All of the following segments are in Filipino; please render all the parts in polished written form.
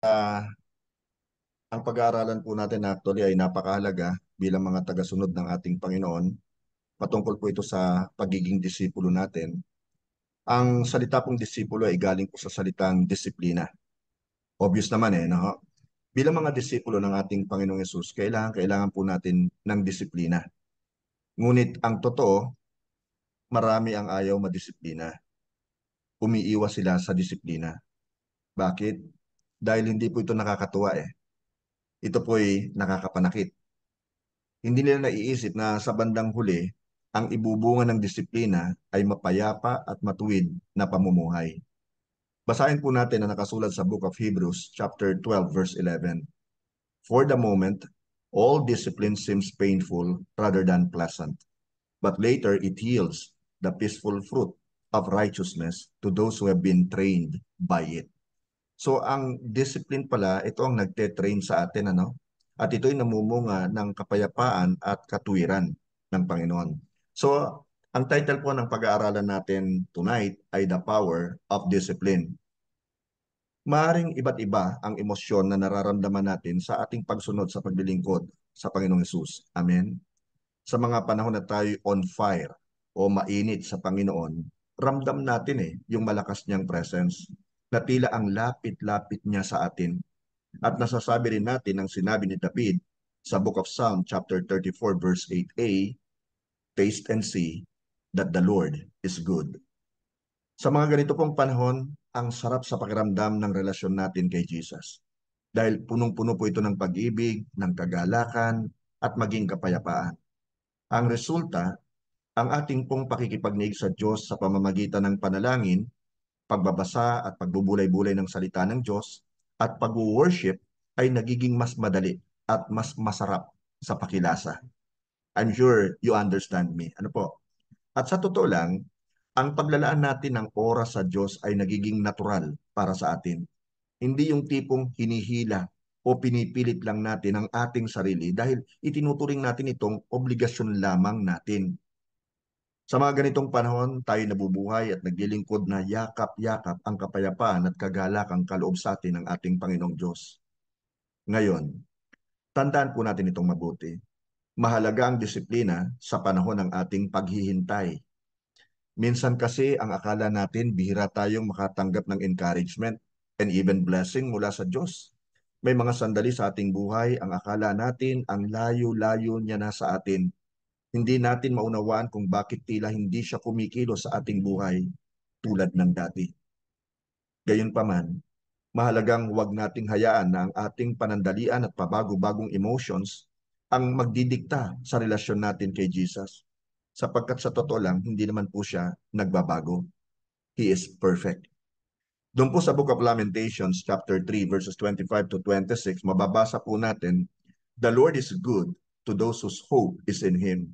Ang pag-aaralan po natin actually ay napakahalaga bilang mga tagasunod ng ating Panginoon. Patungkol po ito sa pagiging disipulo natin. Ang salita pong disipulo ay galing po sa salitang disiplina. Obvious naman no? Bilang mga disipulo ng ating Panginoong Yesus, kailangan po natin ng disiplina. Ngunit ang totoo, marami ang ayaw madisiplina. Umiiwas sila sa disiplina. Bakit? Dahil hindi po ito nakakatuwa eh. Ito po ay nakakapanakit. Hindi nila naiisip na sa bandang huli, ang ibubunga ng disiplina ay mapayapa at matuwid na pamumuhay. Basahin po natin na nakasulat sa Book of Hebrews, chapter 12, verse 11. For the moment, all discipline seems painful rather than pleasant, but later it yields the peaceful fruit of righteousness to those who have been trained by it. So ang discipline pala, ito ang nagte-train sa atin, ano? At ito'y namumunga ng kapayapaan at katuwiran ng Panginoon. So, ang title po ng pag-aaralan natin tonight ay The Power of Discipline. Maaring iba't iba ang emosyon na nararamdaman natin sa ating pagsunod sa paglilingkod sa Panginoong Hesus. Amen? Sa mga panahon na tayo on fire o mainit sa Panginoon, ramdam natin yung malakas niyang presence na tila ang lapit-lapit niya sa atin. At nasasabi rin natin ang sinabi ni David sa Book of Psalm chapter 34 verse 8a, taste and see that the Lord is good. Sa mga ganito pong panahon, ang sarap sa pakiramdam ng relasyon natin kay Jesus. Dahil punong-puno po ito ng pag-ibig, ng kagalakan, at maging kapayapaan. Ang resulta, ang ating pong pakikipagniig sa Diyos sa pamamagitan ng panalangin, pagbabasa at pagbubulay-bulay ng salita ng Diyos, at pag-worship ay nagiging mas madali at mas masarap sa pakilasa. I'm sure you understand me. Ano po? At sa totoo lang, ang paglalaan natin ng oras sa Diyos ay nagiging natural para sa atin. Hindi yung tipong hinihila o pinipilit lang natin ang ating sarili dahil itinuturing natin itong obligasyon lamang natin. Sa mga ganitong panahon, tayo nabubuhay at naglilingkod na yakap-yakap ang kapayapaan at kagalakang kaloob sa atin ng ating Panginoong Diyos. Ngayon, tandaan po natin itong mabuti. Mahalaga ang disiplina sa panahon ng ating paghihintay. Minsan kasi ang akala natin bihira tayong makatanggap ng encouragement and even blessing mula sa Diyos. May mga sandali sa ating buhay, ang akala natin ang layo-layo niya na sa atin. Hindi natin maunawaan kung bakit tila hindi siya kumikilos sa ating buhay tulad ng dati. Gayunpaman, mahalagang huwag nating hayaan na ang ating panandalian at pabago-bagong emotions ang magdidikta sa relasyon natin kay Jesus. Sapagkat sa totoo lang, hindi naman po siya nagbabago. He is perfect. Doon po sa Book of Lamentations, chapter 3, verses 25 to 26, mababasa po natin, the Lord is good to those whose hope is in Him,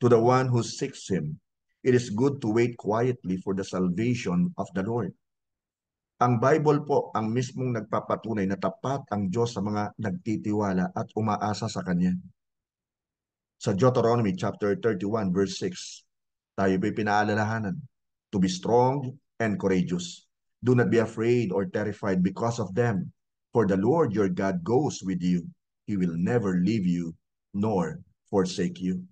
to the one who seeks Him. It is good to wait quietly for the salvation of the Lord. Ang Bible po ang mismong nagpapatunay na tapat ang Diyos sa mga nagtitiwala at umaasa sa Kanya. Sa Deuteronomy chapter 31 verse 6, tayo po'y pinaalalahanan to be strong and courageous. Do not be afraid or terrified because of them, for the Lord your God goes with you. He will never leave you nor forsake you.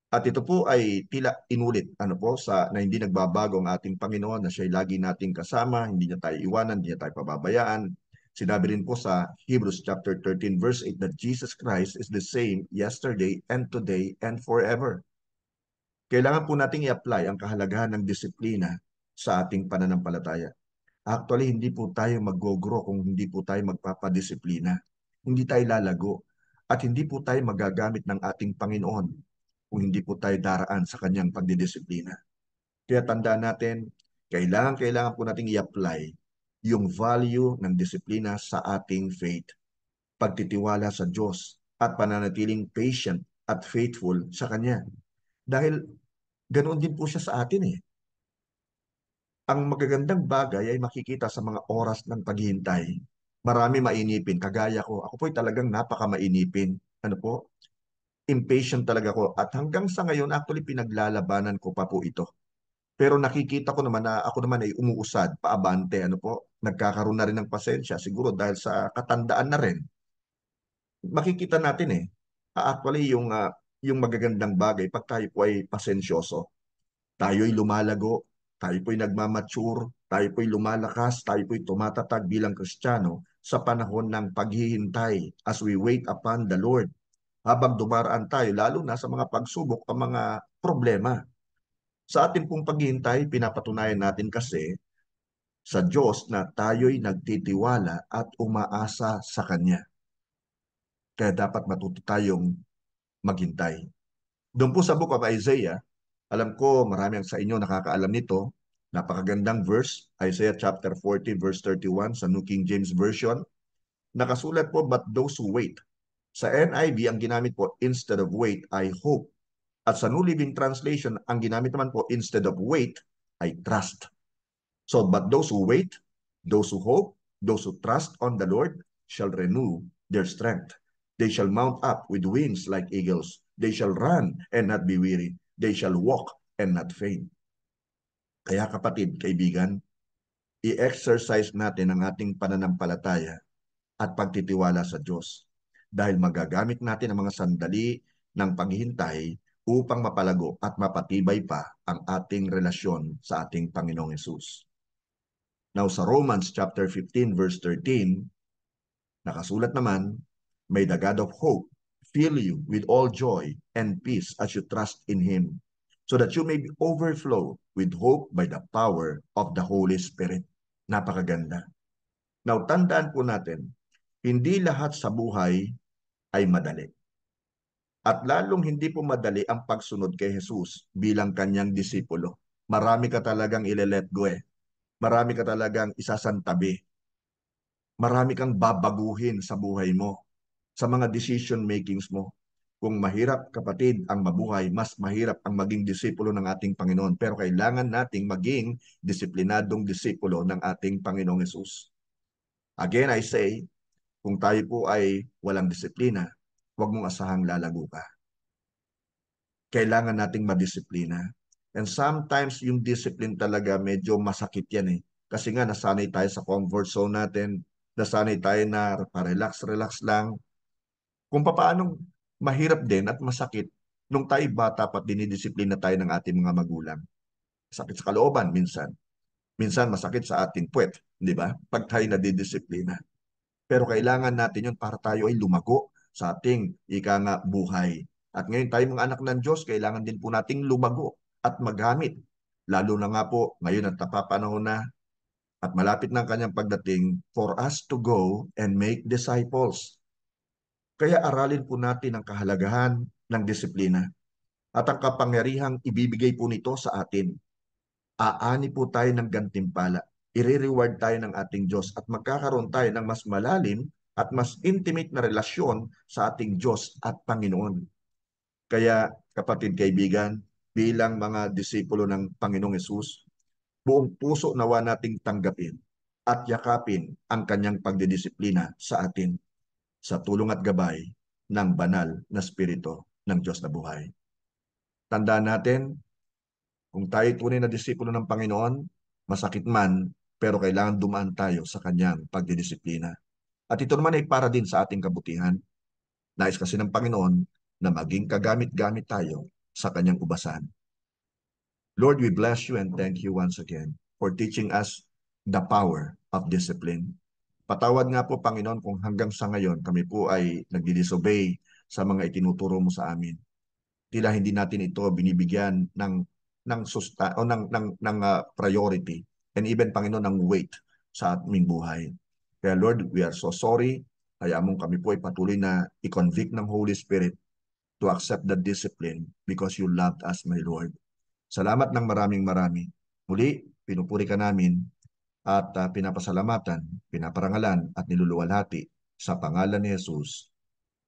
At ito po ay tila inulit na hindi nagbabago ang ating Panginoon, na siya'y lagi nating kasama, hindi niya tayo iwanan, hindi niya tayo pababayaan. Sinabi rin po sa Hebrews chapter 13 verse 8 that Jesus Christ is the same yesterday and today and forever. Kailangan po nating i-apply ang kahalagahan ng disiplina sa ating pananampalataya. Actually, hindi po tayo mag-go-grow kung hindi po tayo magpapadisiplina. Hindi tayo lalago at hindi po tayo magagamit ng ating Panginoon kung hindi po tayo daraan sa kanyang pagdidisiplina. Kaya tandaan natin, kailangan po nating i-apply yung value ng disiplina sa ating faith, pagtitiwala sa Diyos at pananatiling patient at faithful sa Kanya. Dahil ganoon din po siya sa atin eh. Ang magagandang bagay ay makikita sa mga oras ng paghihintay. Marami mainipin, kagaya ko. Ako po'y talagang napaka-mainipin. Ano po? Impatient talaga ko. At hanggang sa ngayon, actually, pinaglalabanan ko pa po ito. Pero nakikita ko naman na ako naman ay umuusad, paabante, ano po, nagkakaroon na rin ng pasensya, siguro dahil sa katandaan na rin. Makikita natin actually yung magagandang bagay, pag tayo po ay pasensyoso, tayo'y lumalago, tayo po'y nagmamature, tayo po'y lumalakas, tayo po'y tumatatag bilang Kristiyano sa panahon ng paghihintay as we wait upon the Lord. Habang dumaraan tayo, lalo na sa mga pagsubok o mga problema. Sa ating pong paghihintay, pinapatunayan natin kasi sa Diyos na tayo'y nagtitiwala at umaasa sa Kanya. Kaya dapat matuto tayong maghintay. Doon po sa Book of Isaiah, alam ko marami sa inyo nakakaalam nito. Napakagandang verse, Isaiah chapter 40 verse 31 sa New King James Version. Nakasulat po, but those who wait. Sa NIV, ang ginamit po, instead of wait, ay hope. At sa New Living Translation, ang ginamit naman po, instead of wait, ay trust. So, but those who wait, those who hope, those who trust on the Lord shall renew their strength. They shall mount up with wings like eagles. They shall run and not be weary. They shall walk and not faint. Kaya kapatid, kaibigan, i-exercise natin ang ating pananampalataya at pagtitiwala sa Diyos. Dahil magagamit natin ang mga sandali ng paghihintay upang mapalago at mapatibay pa ang ating relasyon sa ating Panginoong Hesus. Now sa Romans chapter 15 verse 13, nakasulat naman, may the God of hope fill you with all joy and peace as you trust in Him, so that you may be overflow with hope by the power of the Holy Spirit. Napakaganda. Now, tandaan po natin, hindi lahat sa buhay ay madali. At lalong hindi po madali ang pagsunod kay Jesus bilang kanyang disipulo. Marami ka talagang ile-let go Marami ka talagang isasantabi. Marami kang babaguhin sa buhay mo, sa mga decision makings mo. Kung mahirap, kapatid, ang mabuhay, mas mahirap ang maging disipulo ng ating Panginoon. Pero kailangan nating maging disiplinadong disipulo ng ating Panginoong Hesus. Again, I say, kung tayo po ay walang disiplina, huwag mong asahang lalago ka. Kailangan nating madisiplina. And sometimes yung discipline talaga medyo masakit yan Kasi nga nasanay tayo sa comfort zone natin, nasanay tayo na pa-relax-relax lang. Kung paano mahirap din at masakit nung tayo bata pat dinidisiplina tayo ng ating mga magulang. Sakit sa kalooban minsan. Minsan masakit sa ating puwet, di ba? Pag tayo nadidisiplina. Pero kailangan natin yun para tayo ay lumago sa ating ika nga buhay. At ngayon tayo mga anak ng Diyos, kailangan din po nating lumago at magamit. Lalo na nga po, ngayon at napapanahon na at malapit ng kanyang pagdating for us to go and make disciples. Kaya aralin po natin ang kahalagahan ng disiplina at ang kapangyarihang ibibigay po nito sa atin. Aani po tayo ng gantimpala. I-reward tayo ng ating Diyos at magkakaroon tayo ng mas malalim at mas intimate na relasyon sa ating Diyos at Panginoon. Kaya kapatid kaibigan, bilang mga disipulo ng Panginoong Hesus, buong puso nawa nating tanggapin at yakapin ang kanyang pagdidisiplina sa atin sa tulong at gabay ng banal na Espiritu ng Diyos na buhay. Tandaan natin, kung tayo tunay na disipulo ng Panginoon, masakit man, pero kailangan dumaan tayo sa kanyang pagdidisiplina. At ito naman ay para din sa ating kabutihan. Nais kasi ng Panginoon na maging kagamit-gamit tayo sa kanyang ubasan. Lord, we bless you and thank you once again for teaching us the power of discipline. Patawad nga po, Panginoon, kung hanggang sa ngayon kami po ay nagdi-disobey sa mga itinuturo mo sa amin. Tila hindi natin ito binibigyan ng susta o ng priority and even Panginoon ng weight sa aming buhay. Kaya Lord, we are so sorry. Kaya mong kami po ay patuloy na i-convict ng Holy Spirit to accept the discipline because you loved us, my Lord. Salamat ng maraming marami. Muli, pinupuri ka namin at pinapasalamatan, pinaparangalan at niluluwalhati sa pangalan ni Jesus.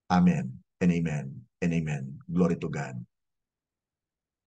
Amen and amen and amen. Glory to God.